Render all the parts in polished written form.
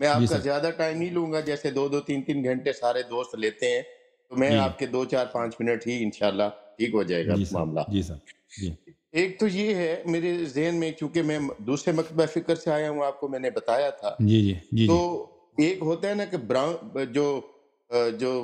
میں آپ جی کا سر زیادہ ٹائم نہیں لوں گا، جیسے 2-3 گھنٹے سارے دوست لیتے ہیں، تو میں جی آپ کے 2-4-5 منٹ ہی انشاءاللہ ٹھیک ہو جائے گا جی سر معاملہ۔ جی سر جی ایک تو یہ ہے میرے ذہن میں، چونکہ میں دوسرے مکتبہ فکر سے آیا ہوں، آپ کو میں نے بتایا تھا، جی جی جی تو جی ایک ہوتا ہے نا کہ جو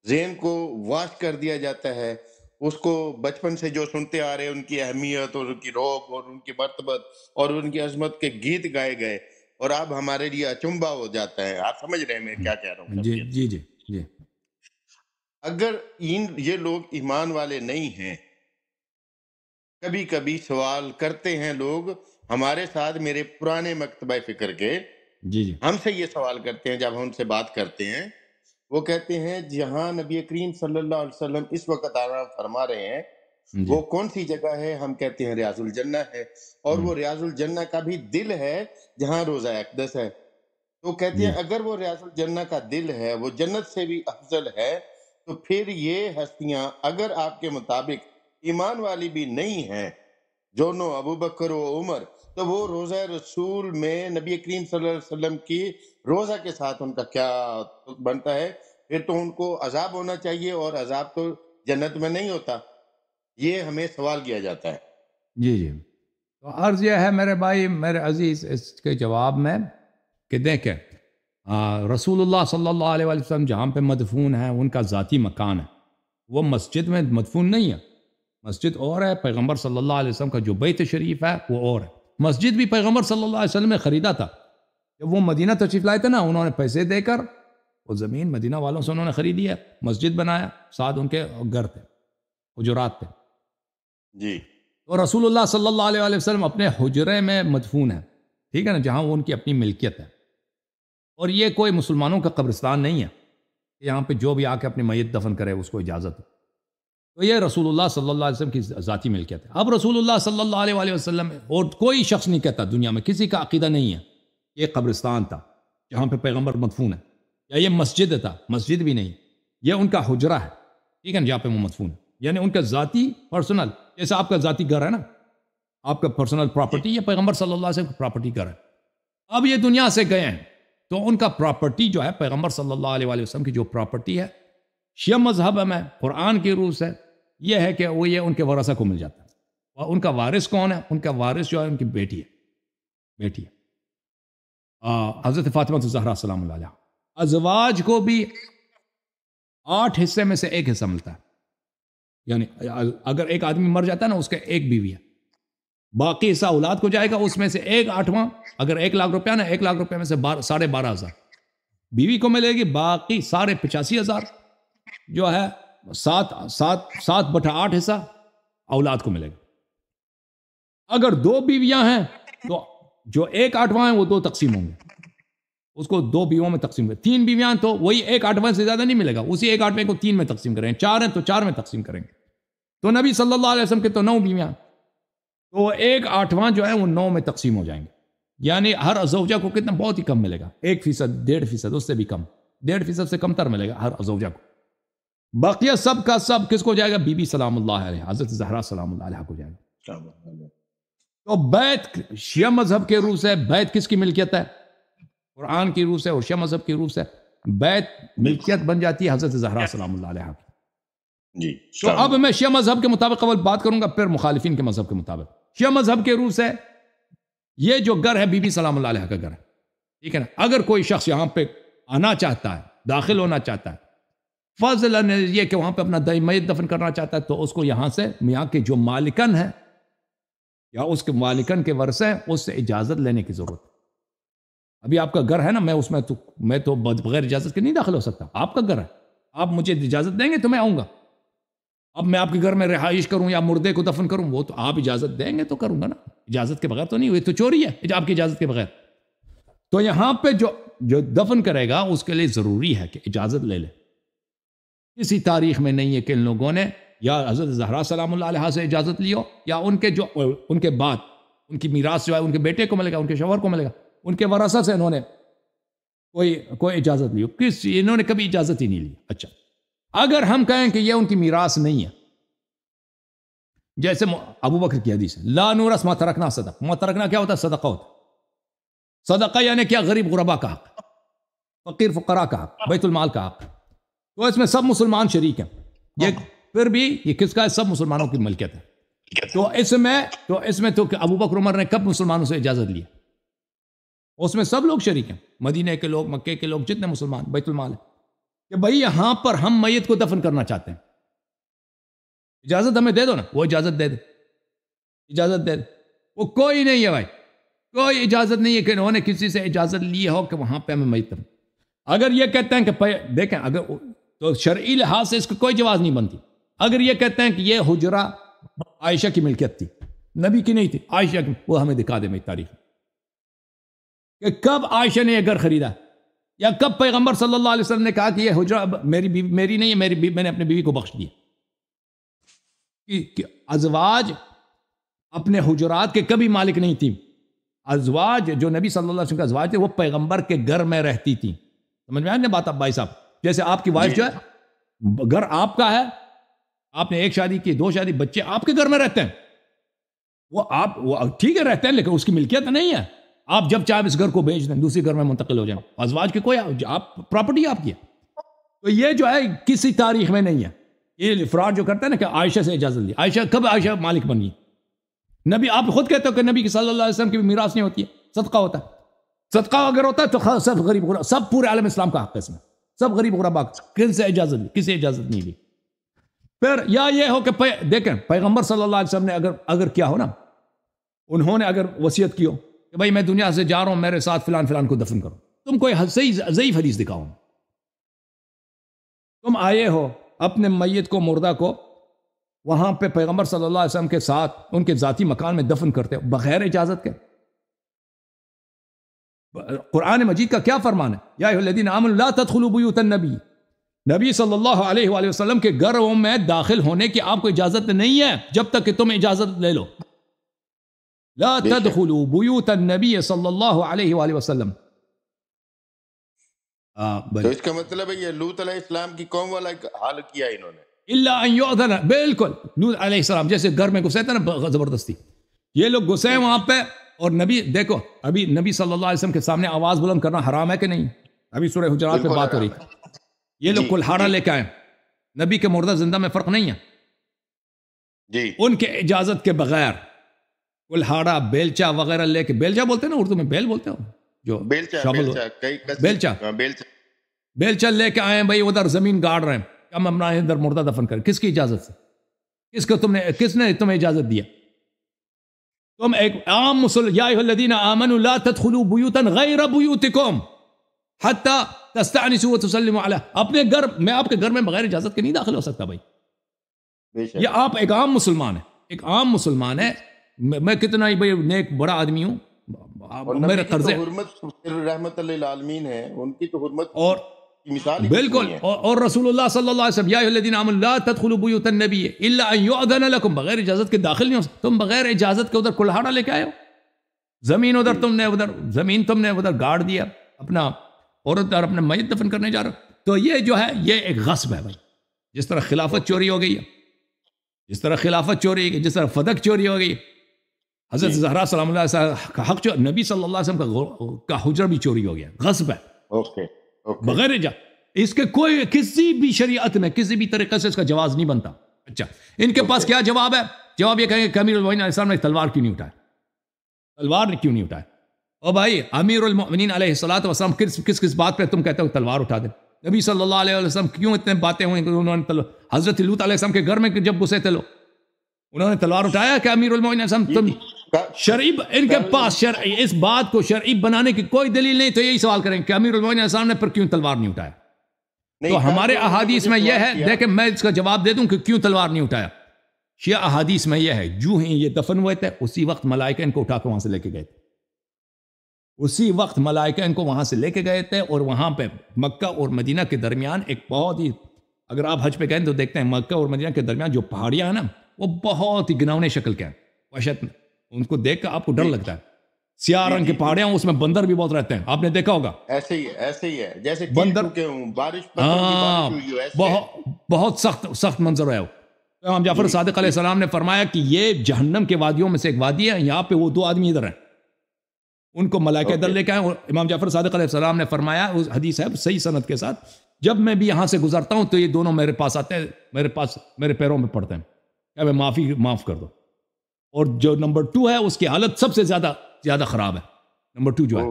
ذہن کو واش کر دیا جاتا ہے، اس کو بچپن سے جو سنتے آ رہے ہیں، ان کی اہمیت اور ان کی روب اور ان کی مرتبت اور ان کی عظمت کے گیت گائے گئے، اور اب ہمارے لیے اچنبھا ہو جاتا ہے۔ آپ سمجھ رہے ہیں میں کیا کہہ رہا ہوں جی کیفیت؟ جی جی جی اگر یہ لوگ ایمان والے نہیں ہیں، کبھی کبھی سوال کرتے ہیں لوگ ہمارے ساتھ، میرے پرانے مکتبہ فکر کے جی جی ہم سے یہ سوال کرتے ہیں، جب ہم ان سے بات کرتے ہیں، وہ کہتے ہیں جہاں نبی کریم صلی اللہ علیہ وسلم اس وقت آرام فرما رہے ہیں، جی وہ کون سی جگہ ہے؟ ہم کہتے ہیں ریاض الجنہ ہے، اور وہ ریاض الجنہ کا بھی دل ہے جہاں روضہ اقدس ہے۔ تو کہتے جی ہیں اگر وہ ریاض الجنہ کا دل ہے، وہ جنت سے بھی افضل ہے، تو پھر یہ ہستیاں اگر آپ کے مطابق ایمان والی بھی نہیں ہیں، جونو ابو بکر و عمر، تو وہ روزہ رسول میں نبی کریم صلی اللہ علیہ وسلم کی روزہ کے ساتھ ان کا کیا بنتا ہے؟ پھر تو ان کو عذاب ہونا چاہیے، اور عذاب تو جنت میں نہیں ہوتا۔ یہ ہمیں سوال کیا جاتا ہے۔ جی جی تو عرض یہ ہے میرے بھائی میرے عزیز، اس کے جواب میں کہ دیکھیں رسول اللہ صلی اللہ علیہ وسلم جہاں پہ مدفون ہیں ان کا ذاتی مکان ہے، وہ مسجد میں مدفون نہیں ہے۔ مسجد اور ہے، پیغمبر صلی اللہ علیہ وسلم کا جو بیت شریف ہے وہ اور ہے۔ مسجد بھی پیغمبر صلی اللہ علیہ وسلم نے خریدا تھا، جب وہ مدینہ تشریف لائے تھے نا، انہوں نے پیسے دے کر وہ زمین مدینہ والوں سے انہوں نے خریدی ہے، مسجد بنایا، ساتھ ان کے گھر تھے، حجرات تھے۔ جی تو رسول اللہ صلی اللہ علیہ وسلم اپنے حجرے میں مدفون ہیں، ٹھیک ہے نا، جہاں وہ ان کی اپنی ملکیت ہے، اور یہ کوئی مسلمانوں کا قبرستان نہیں ہے کہ یہاں پہ جو بھی آ کے اپنی میت دفن کرے اس کو اجازت ہے۔ تو یہ رسول اللہ صلی اللہ علیہ وسلم کی ذاتی ملکیت ہے۔ اب رسول اللہ صلی اللہ علیہ وسلم اور کوئی شخص نہیں کہتا، دنیا میں کسی کا عقیدہ نہیں ہے یہ قبرستان تھا جہاں پہ پیغمبر مدفون ہے، یا یہ مسجد تھا، مسجد بھی نہیں، یہ ان کا حجرہ ہے، ٹھیک ہے نا، جہاں پہ وہ مدفون ہے، یعنی ان کا ذاتی پرسنل، جیسے آپ کا ذاتی گھر ہے نا، آپ کا پرسنل جی پراپرٹی، یہ پیغمبر صلی اللہ علیہ وسلم کا پراپرٹی گھر ہے۔ اب یہ دنیا سے گئے ہیں تو ان کا پراپرٹی جو ہے پیغمبر صلی اللہ علیہ وسلم کی جو پراپرٹی ہے، شیعہ مذہب میں قرآن کی روح سے یہ ہے کہ وہ یہ ان کے ورثہ کو مل جاتا ہے۔ اور ان کا وارث کون ہے؟ ان کا وارث جو ہے ان کی بیٹی ہے حضرت فاطمہ الزہرا سلام اللہ علیہا۔ ازواج کو بھی 8 حصے میں سے 1 حصہ ملتا ہے، یعنی اگر ایک آدمی مر جاتا ہے نا، اس کے 1 بیوی ہے، باقی حصہ اولاد کو جائے گا، اس میں سے 1/8 اگر 1 لاکھ روپیہ نا، 1 لاکھ روپے میں سے 12,500 بیوی کو ملے گی، باقی 85,000 جو ہے 7/8 حصہ اولاد کو ملے گا۔ اگر 2 بیویاں ہیں تو جو 1/8 ہیں وہ 2 تقسیم ہوں گے، اس کو 2 بیویوں میں تقسیم کریں۔ 3 بیویاں ہیں تو وہی 1/8 سے زیادہ نہیں ملے گا، اسی 1/8 کو 3 میں تقسیم کریں۔ 4 ہیں تو 4 میں تقسیم کریں گے۔ تو نبی صلی اللہ علیہ وسلم کے تو 9 بیویاں، تو 1/8 جو ہے وہ 9 میں تقسیم ہو جائیں گے، یعنی ہر زوجہ کو کتنا بہت ہی کم ملے گا، 1%، 1.5%، اس سے بھی کم، 1.5% سے کم تر ملے گا ہر زوجہ کو۔ باقیہ سب کا سب کس کو جائے گا؟ بی بی سلام اللہ علیہ، حضرت زہرا سلام اللہ علیہ کو جائے گا۔ تو بیت شیعہ مذہب کے روح سے بیت کس کی ملکیت ہے؟ قرآن کی روح سے اور شیعہ مذہب کی روح سے بیت ملکیت بن جاتی ہے حضرت زہرا سلام اللہ علیہ کی۔ جی تو اب میں شیعہ مذہب کے مطابق اول بات کروں گا، پھر مخالفین کے مذہب کے مطابق۔ شیعہ مذہب کے روح سے یہ جو گھر ہے بی بی سلام اللہ علیہ کا گھر ہے، ٹھیک ہے نا۔ اگر کوئی شخص یہاں پہ آنا چاہتا ہے، داخل ہونا چاہتا ہے، فضلاً یہ کہ وہاں پہ اپنا میت دفن کرنا چاہتا ہے، تو اس کو یہاں سے یہاں کے جو مالکن ہے یا اس کے مالکن کے ورثے ہیں، اس سے اجازت لینے کی ضرورت ہے۔ ابھی آپ کا گھر ہے نا، میں تو بغیر اجازت کے نہیں داخل ہو سکتا، آپ کا گھر ہے، آپ مجھے اجازت دیں گے تو میں آؤں گا۔ اب میں آپ کے گھر میں رہائش کروں یا مردے کو دفن کروں، وہ تو آپ اجازت دیں گے تو کروں گا نا، اجازت کے بغیر تو نہیں ہوئی، تو چوری ہے آپ کی اجازت کے بغیر۔ تو یہاں پہ جو دفن کرے گا اس کے لیے ضروری ہے کہ اجازت لے لے۔ کسی تاریخ میں نہیں ہے کہ ان لوگوں نے یا حضرت زہرا سلام اللہ علیہ سے اجازت لی ہو، یا ان کے بعد ان کی میراث جو ہے ان کے بیٹے کو ملے گا، ان کے شوہر کو ملے گا، ان کے ورثہ سے انہوں نے کوئی اجازت لی ہو، انہوں نے کبھی اجازت ہی نہیں لی۔ اچھا، اگر ہم کہیں کہ یہ ان کی میراث نہیں ہے، جیسے ابو بکر کی حدیث ہے، لا نورث ما ترکنا صدقہ۔ ما ترکنا کیا ہوتا ہے؟ صدقہ ہوتا ہے۔ صدقہ یعنی کیا؟ غریب غربا کا حق۔ فقیر فقراء کا حق، بیت المال کا حق، تو اس میں سب مسلمان شریک ہیں. یہ پھر بھی یہ کس کا ہے؟ سب مسلمانوں کی ملکیت ہے. تو اس میں تو ابو بکر عمر نے کب مسلمانوں سے اجازت لی؟ اس میں سب لوگ شریک ہیں، مدینہ کے لوگ، مکے کے لوگ، جتنے مسلمان، بیت المال ہے، کہ بھائی یہاں پر ہم میت کو دفن کرنا چاہتے ہیں، اجازت ہمیں دے دو نا. وہ اجازت دے دے، اجازت دے دے. وہ کوئی نہیں ہے بھائی، کوئی اجازت نہیں ہے کہ انہوں نے کسی سے اجازت لی ہو کہ وہاں پہ ہمیں میت دفن. اگر یہ کہتے ہیں کہ دیکھیں، اگر تو شرعی لحاظ سے اس کو کوئی جواز نہیں بنتی. اگر یہ کہتے ہیں کہ یہ حجرہ عائشہ کی ملکیت تھی، نبی کی نہیں تھی، عائشہ کی، وہ ہمیں دکھا دے میری تاریخ کہ کب عائشہ نے یہ گھر خریدا، یا کب پیغمبر صلی اللہ علیہ وسلم نے کہا کہ یہ حجرہ میری نہیں ہے، میں نے اپنی بیوی کو بخش دیا. کہ ازواج اپنے حجرات کے کبھی مالک نہیں تھی. ازواج جو نبی صلی اللہ علیہ وسلم کے ازواج تھے وہ پیغمبر کے گھر میں رہتی تھی. سمجھ میں آئی نا بات اب بھائی صاحب؟ جیسے آپ کی وائف جو ہے، گھر آپ کا ہے، آپ نے ایک شادی کی، 2 شادی، بچے آپ کے گھر میں رہتے ہیں، وہ ٹھیک ہے رہتے ہیں، لیکن اس کی ملکیت نہیں ہے. آپ جب چاہے اس گھر کو بیچ دیں، دوسری گھر میں منتقل ہو جائیں. ازواج کی کوئی آپ پراپرٹی آپ کی ہے. تو یہ جو ہے کسی تاریخ میں نہیں ہے. یہ افراد جو کرتا ہے نا کہ عائشہ سے اجازت لی، عائشہ کب عائشہ مالک بن گئی؟ نبی، آپ خود کہتے ہو کہ نبی صلی اللہ علیہ وسلم کی میراث نہیں ہوتی ہے، صدقہ ہوتا ہے. صدقہ اگر ہوتا ہے تو سب غریب غربا، سب پورے عالم اسلام کا حق ہے اس میں، سب غریب غربا. کن سے اجازت لی؟ کسی اجازت نہیں لی. پھر یا یہ ہو کہ دیکھیں پیغمبر صلی اللہ علیہ وسلم نے اگر کیا ہو نا، انہوں نے اگر وصیت کی ہو کہ بھائی میں دنیا سے جا رہا ہوں، میرے ساتھ فلان فلان کو دفن کرو، تم کوئی صحیح ضعیف حدیث دکھاؤ. تم آئے ہو اپنے میت کو، مردہ کو وہاں پہ پیغمبر صلی اللہ علیہ وسلم کے ساتھ ان کے ذاتی مکان میں دفن کرتے ہو بغیر اجازت کے. قرآن مجید کا کیا فرمان ہے؟ یا ایھا الذین آمنوا لا تدخلوا بیوت النبی، نبی صلی اللہ علیہ وآلہ وسلم کے گھروں میں داخل ہونے کی آپ کو اجازت نہیں ہے جب تک کہ تم اجازت لے لو. لا تدخلوا بیوت النبی صلی اللہ علیہ وآلہ وسلم. تو اس کا مطلب ہے یہ لوط علیہ السلام کی قوم والا حال کیا انہوں نے. الا ان یؤذن، بالکل لوط علیہ السلام جیسے گھر میں گھسے تھے نا زبردستی، یہ لوگ گھسے ہیں وہاں پہ. اور نبی دیکھو، ابھی نبی صلی اللہ علیہ وسلم کے سامنے آواز بلند کرنا حرام ہے کہ نہیں؟ ابھی سورہ حجرات پہ بات ہو رہی تھی. یہ لوگ کلہاڑا لے کے آئے، نبی کے مردہ زندہ میں فرق نہیں ہے جی، ان کے اجازت کے بغیر کلہاڑا، بیلچا وغیرہ لے کے، بیلچا بولتے ہیں نا اردو میں، بیل بولتے ہو جو بیلچا لے کے آئے بھائی، ادھر زمین گاڑ رہے ہیں، ہم اپنا ادھر مردہ دفن کریں. کس کی اجازت سے؟ کس نے تمہیں اجازت دیا؟ تم ایک عام یا ایھا الذین آمنوا لا تدخلوا بیوتا غیر بیوتکم حتی تستأنسوا وتسلموا علی. اپنے گھر میں، آپ کے گھر میں بغیر اجازت کے نہیں داخل ہو سکتا بھائی. یہ آپ ایک عام مسلمان ہے، ایک عام مسلمان ہے. میں کتنا ہی بھائی نیک بڑا آدمی ہوں، میرے قرضے رحمت للعالمین ہے، ان کی تو حرمت اور مثال بالکل. اور رسول اللہ صلی اللہ علیہ وسلم یا ایھا الذین آمنوا لا تدخلوا بیوت النبی الا ان یؤذن لکم، بغیر اجازت کے داخل نہیں ہو سکتے. تم بغیر اجازت کے ادھر کلہاڑا لے کے آئے ہو، زمین ادھر تم نے ادھر گاڑ دیا، اپنا عورت اور اپنا میت دفن کرنے جا رہا. تو یہ جو ہے یہ ایک غصب ہے بھائی. جس طرح خلافت چوری ہو گئی ہے، جس طرح خلافت چوری ہے، جس طرح فدق چوری ہو گئی، حضرت زہرا سلام اللہ علیہ کا حق، نبی صلی اللہ علیہ وسلم کا حجرہ بھی چوری ہو گیا، غصب ہے بغیر اجازت. اس کے کوئی کسی بھی شریعت میں کسی بھی طریقے سے اس کا جواز نہیں بنتا. اچھا، ان کے پاس کیا جواب ہے؟ جواب یہ کہیں گے کہ امیر المومنین علیہ السلام نے تلوار کیوں نہیں اٹھایا؟ تلوار کیوں نہیں اٹھایا؟ او بھائی، امیر المومنین علیہ السلام کس بات پہ تم کہتے ہو تلوار اٹھا دیں؟ نبی صلی اللہ علیہ وسلم کیوں اتنے باتیں ہوئیں کہ انہوں نے حضرت لوط علیہ السلام کے گھر میں جب گھسے تھے لوگ، انہوں نے تلوار اٹھایا کہ امیر المومنین علیہ السلام شرعی، ان کے پاس شرعی اس بات کو شرعی بنانے کی کوئی دلیل نہیں. تو یہی سوال کریں کہ امیر المومنین علیہ السلام نے پھر کیوں تلوار نہیں اٹھایا؟ تو ہمارے احادیث میں یہ ہے، دیکھیں میں اس کا جواب دے دوں کہ کیوں تلوار نہیں اٹھایا. شیعہ احادیث میں یہ ہے، جو ہی یہ دفن ہوئے تھے اسی وقت ملائکہ ان کو اٹھا کے وہاں سے لے کے گئے تھے. اسی وقت ملائکہ ان کو وہاں سے لے کے گئے تھے. اور وہاں پہ مکہ اور مدینہ کے درمیان ایک بہت ہی، اگر آپ حج پہ گئے تو دیکھتے ہیں مکہ اور مدینہ کے درمیان جو پہاڑیاں ہیں نا، وہ بہت ہی گناونے شکل کے ہیں. وحشت میں ان کو دیکھ کر آپ کو ڈر لگتا ہے. سیاہ رنگ کے پہاڑیاں، اس میں بندر بھی بہت رہتے ہیں، آپ نے دیکھا ہوگا. ایسے ہی ہے جیسے بندر، بارش بہت سخت منظر ہے. امام جعفر صادق علیہ السلام نے فرمایا کہ یہ جہنم کے وادیوں میں سے ایک وادی ہے، یہاں پہ وہ 2 آدمی ادھر ہیں، ان کو ملائکہ ادھر لے کے آئے. اور امام جعفر صادق علیہ السلام نے فرمایا, اس حدیث ہے صحیح سند کے ساتھ, جب میں بھی یہاں سے گزرتا ہوں تو یہ دونوں میرے پاس آتے ہیں, میرے پیروں میں پڑتے ہیں کہ میں معاف کر دو. اور جو نمبر 2 ہے اس کی حالت سب سے زیادہ خراب ہے, نمبر 2 جو ہے.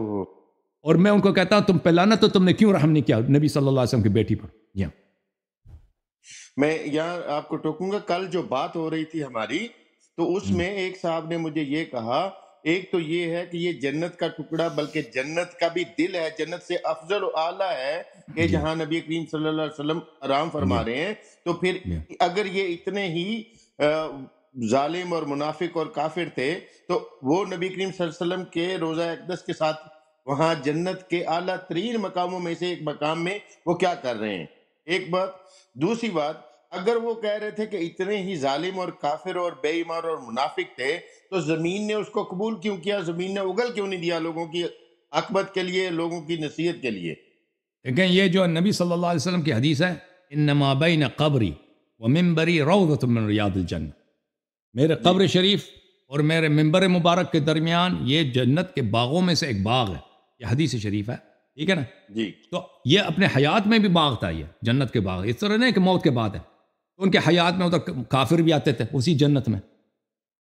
اور میں ان کو کہتا ہوں تم پہ لعنت, تو تم نے کیوں رحم نہیں کیا نبی صلی اللہ علیہ وسلم کی بیٹی پر. میں یہاں آپ کو ٹوکوں گا. کل جو بات ہو رہی تھی ہماری, تو اس میں ایک صاحب نے مجھے یہ کہا, ایک تو یہ ہے کہ یہ جنت کا ٹکڑا بلکہ جنت کا بھی دل ہے, جنت سے افضل و اعلیٰ ہے کہ جہاں نبی کریم صلی اللہ علیہ وسلم آرام فرما رہے ہیں. تو پھر اگر یہ اتنے ہی ظالم اور منافق اور کافر تھے, تو وہ نبی کریم صلی اللہ علیہ وسلم کے روضہ اقدس کے ساتھ وہاں جنت کے اعلیٰ ترین مقاموں میں سے ایک مقام میں وہ کیا کر رہے ہیں؟ ایک بات. دوسری بات, اگر وہ کہہ رہے تھے کہ اتنے ہی ظالم اور کافر اور بے ایمان اور منافق تھے, تو زمین نے اس کو قبول کیوں کیا؟ زمین نے اگل کیوں نہیں دیا لوگوں کی عاقبت کے لیے, لوگوں کی نصیحت کے لیے؟ لیکن یہ جو نبی صلی اللہ علیہ وسلم کی حدیث ہے, انما بین قبری و منبری روضۃ من ریاض الجنہ, میرے قبر شریف اور میرے منبر مبارک کے درمیان یہ جنت کے باغوں میں سے ایک باغ ہے. یہ حدیث شریف ہے, ٹھیک ہے نا جی. تو یہ اپنے حیات میں بھی باغ تھا, یہ جنت کے باغ. اس طرح نہیں کہ موت کے بعد ہے. تو ان کے حیات میں ادھر کافر بھی آتے تھے, اسی جنت میں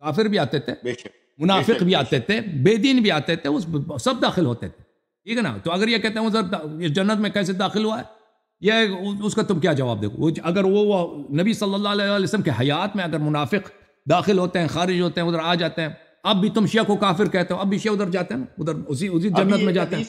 کافر بھی آتے تھے, منافق بھی آتے تھے, بے دین بھی آتے تھے, سب داخل ہوتے تھے, ٹھیک ہے نا. تو اگر یہ کہتے ہیں ادھر اس جنت میں کیسے داخل ہوا ہے, یہ اس کا تم کیا جواب دو؟ اگر وہ نبی صلی اللہ علیہ وسلم کے حیات میں اگر منافق داخل ہوتے ہیں, خارج ہوتے ہیں, ادھر آ جاتے ہیں, اب بھی تم شیعہ کو کافر کہتے ہو, اب بھی شیعہ ادھر جاتے ہیں, ادھر اسی جنت میں جاتے ہیں.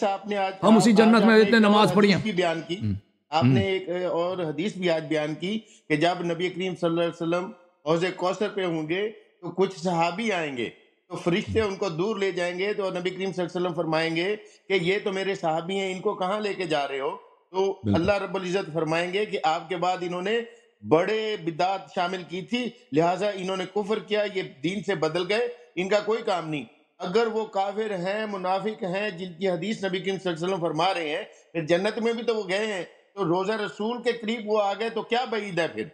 ہم اسی جنت میں اتنے نماز پڑھی ہیں. آپ نے ایک اور حدیث بھی آج بیان کی کہ جب نبی کریم صلی اللہ علیہ وسلم حوض کوثر پہ ہوں گے تو کچھ صحابی آئیں گے, تو فرشتے ان کو دور لے جائیں گے, تو نبی کریم صلی اللہ علیہ وسلم فرمائیں گے کہ یہ تو میرے صحابی ہیں, ان کو کہاں لے کے جا رہے ہو؟ تو اللہ رب العزت فرمائیں گے کہ آپ کے بعد انہوں نے بڑے بدعات شامل کی تھی, لہٰذا انہوں نے کفر کیا, یہ دین سے بدل گئے, ان کا کوئی کام نہیں. اگر وہ کافر ہیں, منافق ہیں, جن کی حدیث نبی کریم صلی اللہ علیہ وسلم فرما رہے ہیں, پھر جنت میں بھی تو وہ گئے ہیں, تو روزہ رسول کے قریب وہ آ گئے, تو کیا بعید ہے پھر؟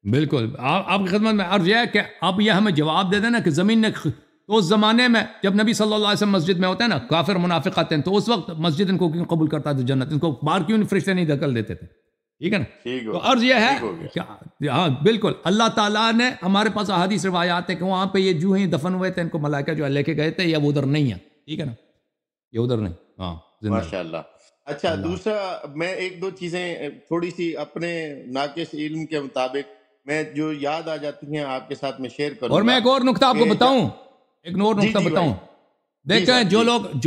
بالکل. آپ کی خدمت میں عرض یہ ہے کہ اب یہ ہمیں جواب دے دینا کہ زمین نے تو اس زمانے میں جب نبی صلی اللہ علیہ وسلم مسجد میں ہوتے ہیں نا, کافر منافق آتے ہیں, تو اس وقت مسجد ان کو کیوں قبول کرتا تھا جنت, ان کو باہر کیوں فرشتے نہیں دھکل دیتے تھے, ٹھیک ہے نا. تو عرض یہ ہے کہ ہاں بالکل اللہ تعالیٰ نے ہمارے پاس احادیث روایات ہے کہ وہاں پہ یہ جو ہی دفن ہوئے تھے, ان کو ملائکہ جو لے کے گئے تھے, یا وہ ادھر نہیں ہے, ٹھیک ہے نا, یہ ادھر نہیں. ہاں ماشاء اللہ. اچھا, دوسرا میں ایک دو چیزیں تھوڑی سی اپنے ناقص علم کے مطابق میں جو یاد آ جاتی ہیں آپ کے ساتھ میں شیئر کروں. اور میں ایک اور نقطہ آپ کو بتاؤں, ایک اور نقطہ بتاؤں. دیکھیں جو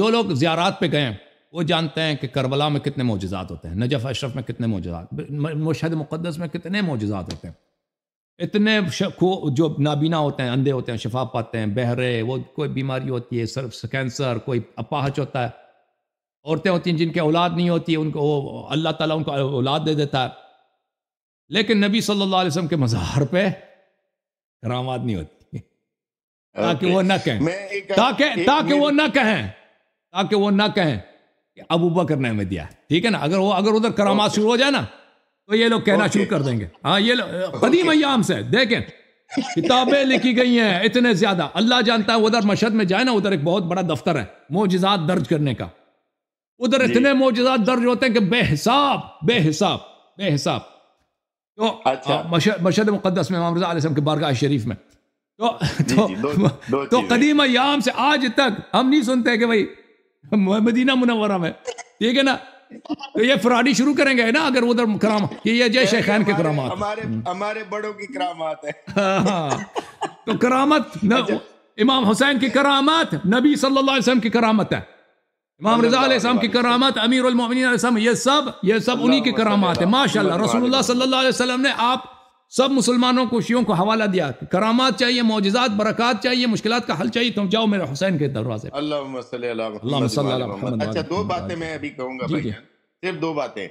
لوگ زیارات پہ گئے وہ جانتے ہیں کہ کربلا میں کتنے معجزات ہوتے ہیں, نجف اشرف میں کتنے معجزات, مشہد مقدس میں کتنے معجزات ہوتے ہیں. اتنے جو نابینا ہوتے ہیں, اندھے ہوتے ہیں, شفا پاتے ہیں, بہرے, وہ کوئی بیماری ہوتی ہے, صرف کینسر, کوئی اپاہج ہوتا ہے, عورتیں ہوتی ہیں جن کے اولاد نہیں ہوتی, ان کو اللہ تعالیٰ ان کو اولاد دے دیتا ہے. لیکن نبی صلی اللہ علیہ وسلم کے مزار پہ کرامات نہیں ہوتی, تاکہ وہ نہ کہیں, تاکہ وہ نہ کہیں کہ ابو بکر نے ہمیں دیا, ٹھیک ہے نا. اگر ادھر کرامات شروع ہو جائے نا, تو یہ لوگ کہنا شروع کر دیں گے. ہاں, یہ قدیم ایام سے دیکھیں کتابیں لکھی گئی ہیں اتنے زیادہ, اللہ جانتا ہے. ادھر مشہد میں جائے نا, ادھر ایک بہت بڑا دفتر ہے معجزات درج کرنے کا, ادھر اتنے معجزات درج ہوتے ہیں کہ بے حساب. تو مشہد مقدس میں امام رضا علیہ السلام کے بارگاہ شریف میں, تو قدیم ایام سے آج تک ہم نہیں سنتے کہ بھائی مدینہ منورہ میں, ٹھیک ہے نا, تو یہ فرادی شروع کریں گے نا اگر ادھر کرامات, یہ جے شیخین کے کرامات, ہمارے بڑوں کی کرامات ہے. تو کرامت امام حسین کی کرامات, نبی صلی اللہ علیہ وسلم کی کرامت ہے, امام رضا علیہ السلام کی کرامت, امیر المومنین علیہ السلام, یہ سب انہی کی کرامات ہے. ماشاءاللہ رسول اللہ صلی اللہ علیہ وسلم نے آپ سب مسلمانوں کو, شیعوں کو حوالہ دیا, کرامات چاہیے, معجزات, برکات چاہیے, مشکلات کا حل چاہیے, تم جاؤ میرے حسین کے دروازے. اللہم صلی علی محمد. اچھا, دو باتیں میں ابھی کہوں گا بھائی, صرف دو باتیں.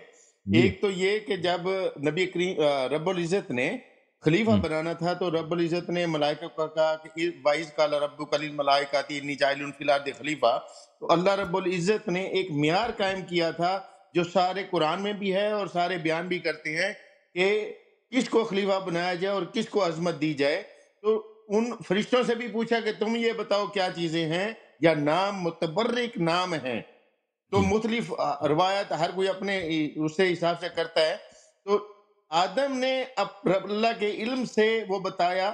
ایک تو یہ کہ جب نبی کریم رب العزت نے خلیفہ بنانا تھا, تو رب العزت نے ملائکہ کو کہا کہ وَإِذْ قَالَ رَبُّكَ لِلْمَلَائِكَةِ إِنِّي جَاعِلٌ فِي الْأَرْضِ خلیفہ. تو اللہ رب العزت نے ایک معیار قائم کیا تھا جو سارے قرآن میں بھی ہے اور سارے بیان بھی کرتے ہیں کہ کس کو خلیفہ بنایا جائے اور کس کو عظمت دی جائے. تو ان فرشتوں سے بھی پوچھا کہ تم یہ بتاؤ کیا چیزیں ہیں یا نام متبرک نام ہیں، تو مختلف روایت ہر کوئی اپنے اس سے حساب سے کرتا ہے. تو آدم نے اللہ کے علم سے وہ بتایا،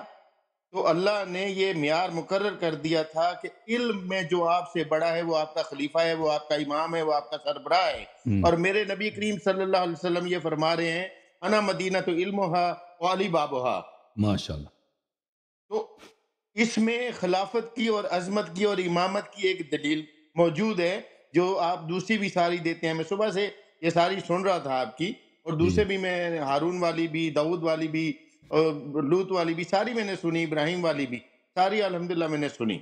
تو اللہ نے یہ معیار مقرر کر دیا تھا کہ علم میں جو آپ سے بڑا ہے وہ آپ کا خلیفہ ہے، وہ آپ کا امام ہے، وہ آپ کا سربراہ ہے. اور میرے نبی کریم صلی اللہ علیہ وسلم یہ فرما رہے ہیں، انا مدینہ تو علمھا وعلی بابھا. ماشاءاللہ. تو اس میں خلافت کی اور عظمت کی اور امامت کی ایک دلیل موجود ہے جو آپ دوسری بھی ساری دیتے ہیں. میں صبح سے یہ ساری سن رہا تھا آپ کی، اور دوسرے بھی میں ہارون والی بھی، داؤد والی بھی، اور لوط والی بھی ساری میں نے سنی، ابراہیم والی بھی ساری الحمدللہ میں نے سنی.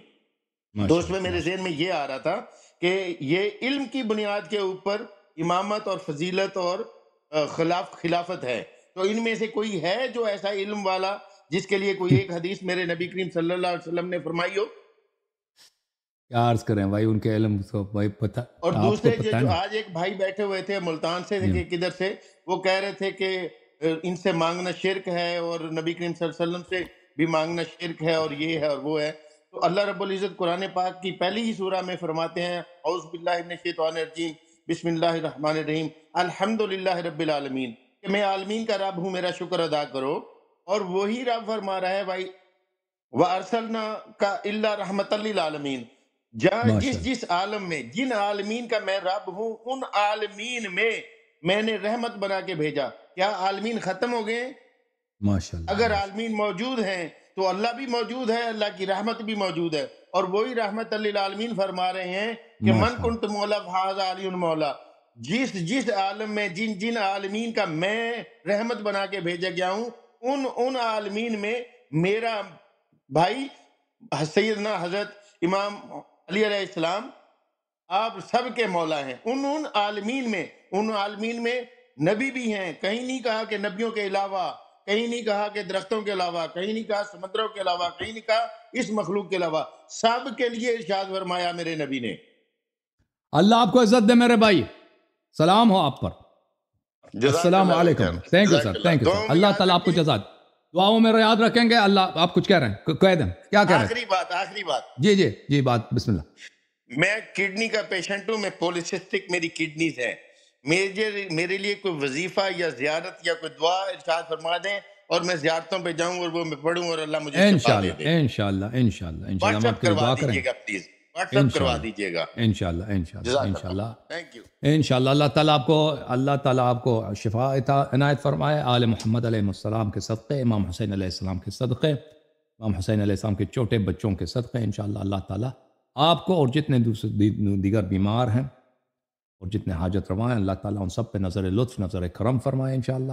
تو اس میں میرے ذہن میں یہ آ رہا تھا کہ یہ علم کی بنیاد کے اوپر امامت اور فضیلت اور خلافت ہے. تو ان میں سے کوئی ہے جو ایسا علم والا جس کے لیے کوئی ایک حدیث میرے نبی کریم صلی اللہ علیہ وسلم نے فرمائی ہو؟ کیا عرض کریں بھائی، ان کے علم تو بھائی پتہ. اور دوسرے جو آج ایک بھائی بیٹھے ہوئے تھے ملتان سے کہ کدھر سے، وہ کہہ رہے تھے کہ ان سے مانگنا شرک ہے، اور نبی کریم صلی اللہ علیہ وسلم سے بھی مانگنا شرک ہے، اور یہ ہے اور وہ ہے. تو اللہ رب العزت قرآن پاک کی پہلی ہی سورہ میں فرماتے ہیں، اعوذ باللہ من الشیطان الرجیم بسم اللہ الرحمن الرحیم الحمدللہ رب العالمین، کہ میں عالمین کا رب ہوں، میرا شکر ادا کرو. اور وہی رب فرما رہا ہے بھائی وَأَرْسَلْنَاكَ إِلَّا رَحْمَةً لِّلْعَالَمِينَ، جہاں جس عالم میں، جن عالمین کا میں رب ہوں، ان عالمین میں نے رحمت بنا کے بھیجا. کیا عالمین ختم ہو گئے؟ ماشاءاللہ. اگر عالمین موجود ہیں تو اللہ بھی موجود ہے، اللہ کی رحمت بھی موجود ہے. اور وہی رحمت للعالمین فرما رہے ہیں کہ من کنت مولا فھذا علی مولا، جس عالم میں جن عالمین کا میں رحمت بنا کے بھیجا گیا ہوں، ان عالمین میں میرا بھائی سیدنا حضرت امام علی علیہ السلام آپ سب کے مولا ہیں. ان عالمین میں نبی بھی ہیں. کہیں نہیں کہا کہ نبیوں کے علاوہ، کہیں نہیں کہا کہ درختوں کے علاوہ، کہیں نہیں کہا سمندروں کے علاوہ، کہیں نہیں کہا اس مخلوق کے علاوہ، سب کے لیے ارشاد فرمایا میرے نبی نے. اللہ آپ کو عزت دے میرے بھائی، سلام ہو آپ پر. السلام علیکم. Thank you sir, thank you sir. اللہ تعالیٰ آپ کو جزات. دعاؤں میں یاد رکھیں گے. اللہ آپ کچھ کہہ رہے ہیں، کہہ دیں. کیا کہہ رہے ہیں؟ آخری بات. جی بات بسم اللہ. میں کڈنی کا پیشنٹ ہوں، میں پولیسسٹک میری کڈنیز ہے. میرے لیے کوئی وظیفہ یا زیارت یا کوئی دعا ارشاد فرما دیں، اور میں زیارتوں پہ جاؤں اور وہ میں پڑھوں اور اللہ مجھے شفا دے دے. انشاءاللہ واٹس ایپ کروا دیجیے گا پلیز، واٹس ایپ کروا دیجیے گا. انشاءاللہ. Thank you. انشاءاللہ اللہ تعالیٰ آپ کو شفا عنایت فرمائے. آل محمد علیہ السلام کے صدقے، امام حسین علیہ السلام کے صدقے، امام حسین علیہ السلام کے چھوٹے بچوں کے صدقے، انشاءاللہ اللہ تعالیٰ آپ کو اور جتنے دیگر بیمار ہیں اور جتنے حاجت روا ہیں، اللہ تعالیٰ ان سب پہ نظر لطف، نظر کرم فرمائے انشاءاللہ.